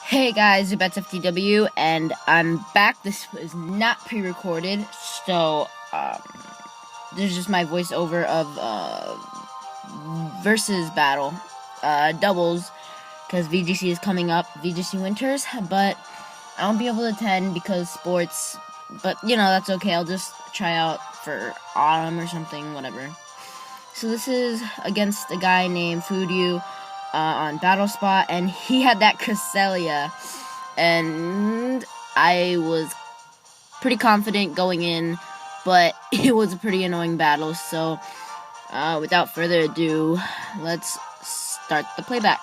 Hey guys, it's FTW, and I'm back. This was not pre-recorded, so there's just my voiceover of versus battle, doubles, because VGC is coming up, VGC Winters, but I won't be able to attend because sports, but you know, that's okay. I'll just try out for autumn or something, whatever. So this is against a guy named Foodyu on Battle Spot, and he had that Cresselia, and I was pretty confident going in, but it was a pretty annoying battle. So without further ado, let's start the playback.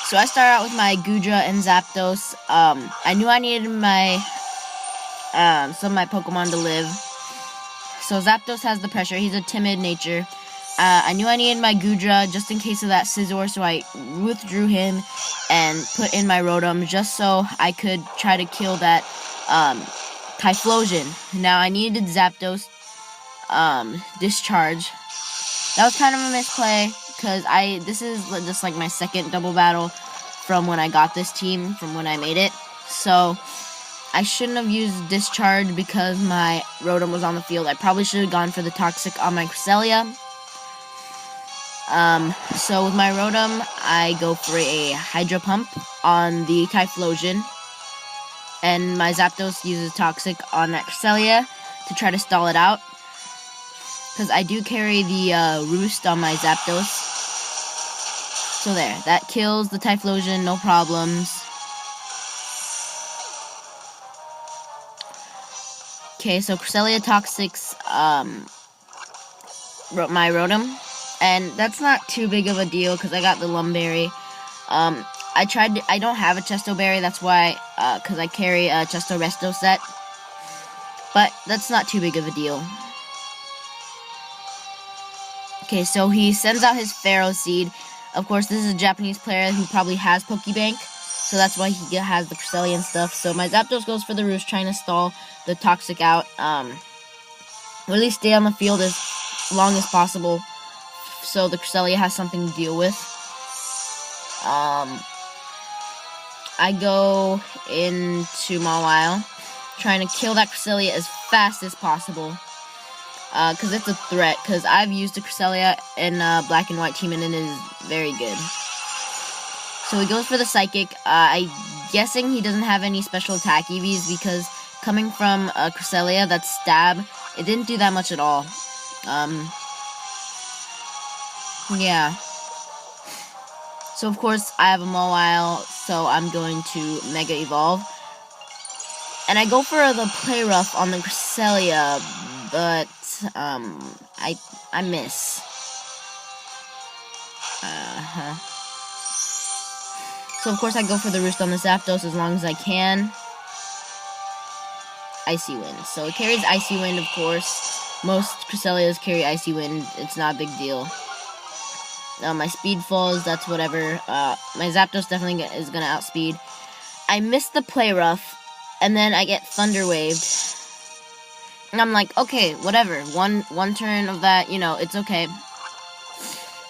So I start out with my Gudra and Zapdos. I knew I needed my some of my Pokemon to live. So Zapdos has the pressure. He's a timid nature. I knew I needed my Gudra just in case of that Scizor, so I withdrew him and put in my Rotom just so I could try to kill that Typhlosion. Now I needed Zapdos discharge. That was kind of a misplay, because this is just like my second double battle from when I got this team, from when I made it. So I shouldn't have used discharge because my Rotom was on the field. I probably should have gone for the toxic on my Cresselia. So with my Rotom, I go for a Hydro Pump on the Typhlosion, and my Zapdos uses toxic on that Cresselia to try to stall it out, because I do carry the Roost on my Zapdos. So there, that kills the Typhlosion, no problems. Okay, so Cresselia toxics my Rotom, and that's not too big of a deal because I got the Lumberry. I don't have a Chesto Berry, that's why, because I carry a Chesto Resto set, but that's not too big of a deal. Okay, so he sends out his Pharaoh Seed. Of course, this is a Japanese player who probably has Pokebank, so that's why he has the Cresselia and stuff. So my Zapdos goes for the Roost, trying to stall the Toxic out, or at least stay on the field as long as possible, so the Cresselia has something to deal with. I go into Mawile, trying to kill that Cresselia as fast as possible, because it's a threat, because I've used the Cresselia in Black and White team, and it is very good. So he goes for the Psychic. I'm guessing he doesn't have any special attack EVs, because coming from a Cresselia, that's Stab, it didn't do that much at all. Yeah. So of course, I have a Mawile, so I'm going to Mega Evolve. And I go for the Play Rough on the Cresselia, but I miss. So of course I go for the Roost on the Zapdos as long as I can. Icy Wind. So it carries Icy Wind, of course. Most Cresselias carry Icy Wind. It's not a big deal. My speed falls, that's whatever. My Zapdos definitely is gonna outspeed. I miss the Play Rough, and then I get Thunder Waved. And I'm like, okay, whatever. One turn of that, you know, it's okay.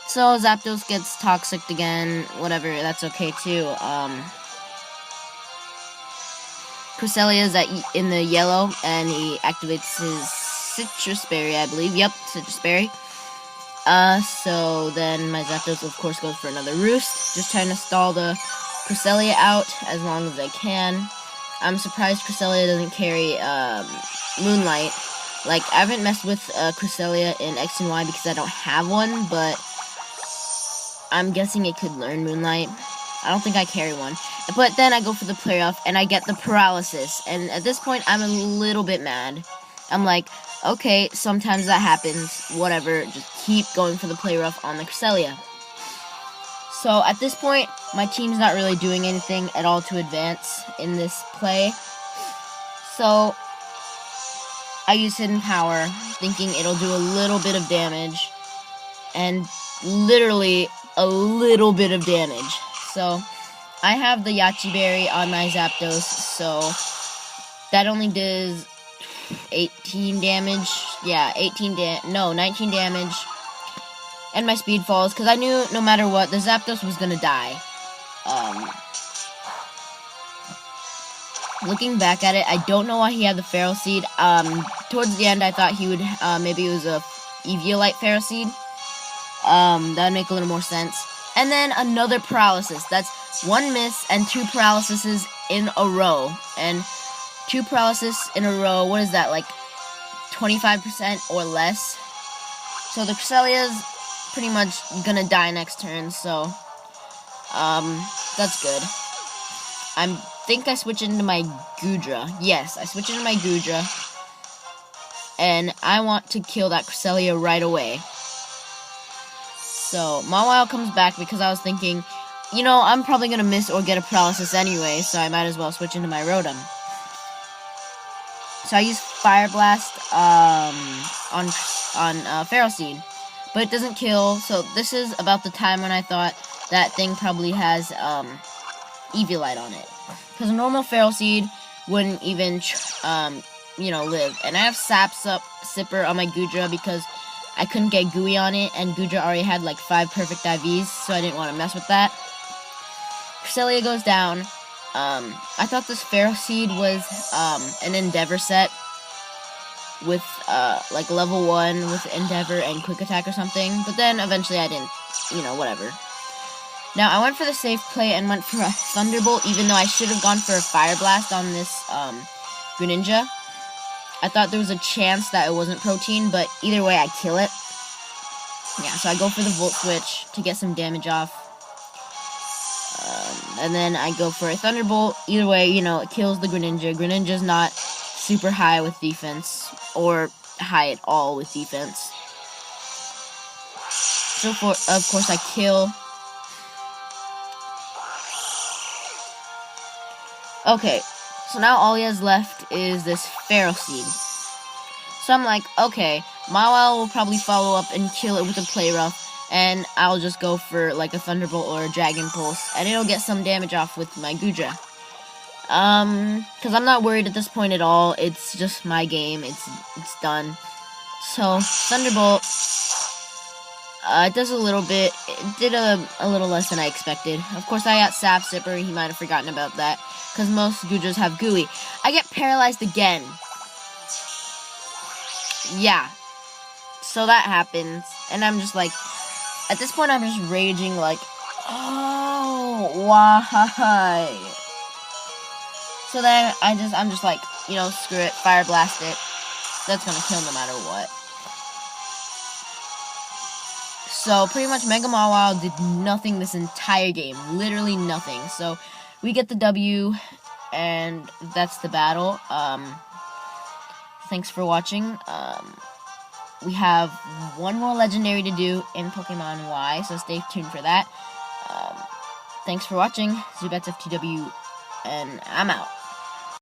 So Zapdos gets Toxic again, whatever, that's okay too. Cresselia's in the yellow, and he activates his Citrus Berry, I believe. Yep, Citrus Berry. So then my Zapdos, of course, goes for another Roost, just trying to stall the Cresselia out as long as I can. I'm surprised Cresselia doesn't carry Moonlight. Like, I haven't messed with Cresselia in X and Y because I don't have one, but I'm guessing it could learn Moonlight. I don't think I carry one. But then I go for the Play Rough, and I get the Paralysis. And at this point, I'm a little bit mad. I'm like, okay, sometimes that happens. Whatever, just keep going for the Play Rough on the Cresselia. So at this point, my team's not really doing anything at all to advance in this play. So I use Hidden Power, thinking it'll do a little bit of damage. And literally a little bit of damage. So I have the Yachi Berry on my Zapdos, so that only does 18 damage. Yeah, 19 damage. And my speed falls, because I knew no matter what, the Zapdos was gonna die. Looking back at it, I don't know why he had the Feral Seed. Towards the end, I thought he would, maybe it was a Eviolite Feral Seed. That would make a little more sense. And then another paralysis. That's 1 miss and 2 paralyses in a row. And 2 paralysis in a row, what is that, like 25% or less? So the Cresselia's pretty much gonna die next turn, so that's good. I think I switch into my Goodra. Yes, I switch into my Goodra. And I want to kill that Cresselia right away. So, Mawile comes back because I was thinking, you know, I'm probably going to miss or get a paralysis anyway, so I might as well switch into my Rotom. So I use Fire Blast on Feral Seed, but it doesn't kill, so this is about the time when I thought that thing probably has Eviolite on it. Because a normal Feral Seed wouldn't even, you know, live. And I have Sipper on my Goodra because I couldn't get Gooey on it, and Goodra already had like 5 perfect IVs, so I didn't want to mess with that. Cresselia goes down. I thought this Feral Seed was an Endeavor set with like level 1 with Endeavor and Quick Attack or something, but then eventually I didn't, you know, whatever. Now, I went for the safe play and went for a Thunderbolt, even though I should have gone for a Fire Blast on this Greninja. I thought there was a chance that it wasn't Protein, but either way, I kill it. Yeah, so I go for the Volt Switch to get some damage off. And then I go for a Thunderbolt. Either way, you know, it kills the Greninja. Greninja's not super high with defense, or high at all with defense. So, of course, I kill. Okay, so now all he has left is this Feral Seed. So I'm like, okay, Mawile will probably follow up and kill it with a Play Rough, and I'll just go for like a Thunderbolt or a Dragon Pulse, and it'll get some damage off with my Goodra. Because I'm not worried at this point at all. It's just my game. It's done. So Thunderbolt, it does a little bit. It did a little less than I expected. Of course, I got Sipper. He might have forgotten about that, because most Goodras have Gooey. I get paralyzed again. Yeah. So that happens, and I'm just like, at this point I'm just raging like, oh, why? So then I'm just like, you know, screw it, Fire Blast it. That's gonna kill no matter what. So pretty much Mega Mawile did nothing this entire game, literally nothing. So we get the W, and that's the battle. Thanks for watching. We have one more legendary to do in Pokemon Y, so stay tuned for that. Thanks for watching. Zubats FTW, and I'm out.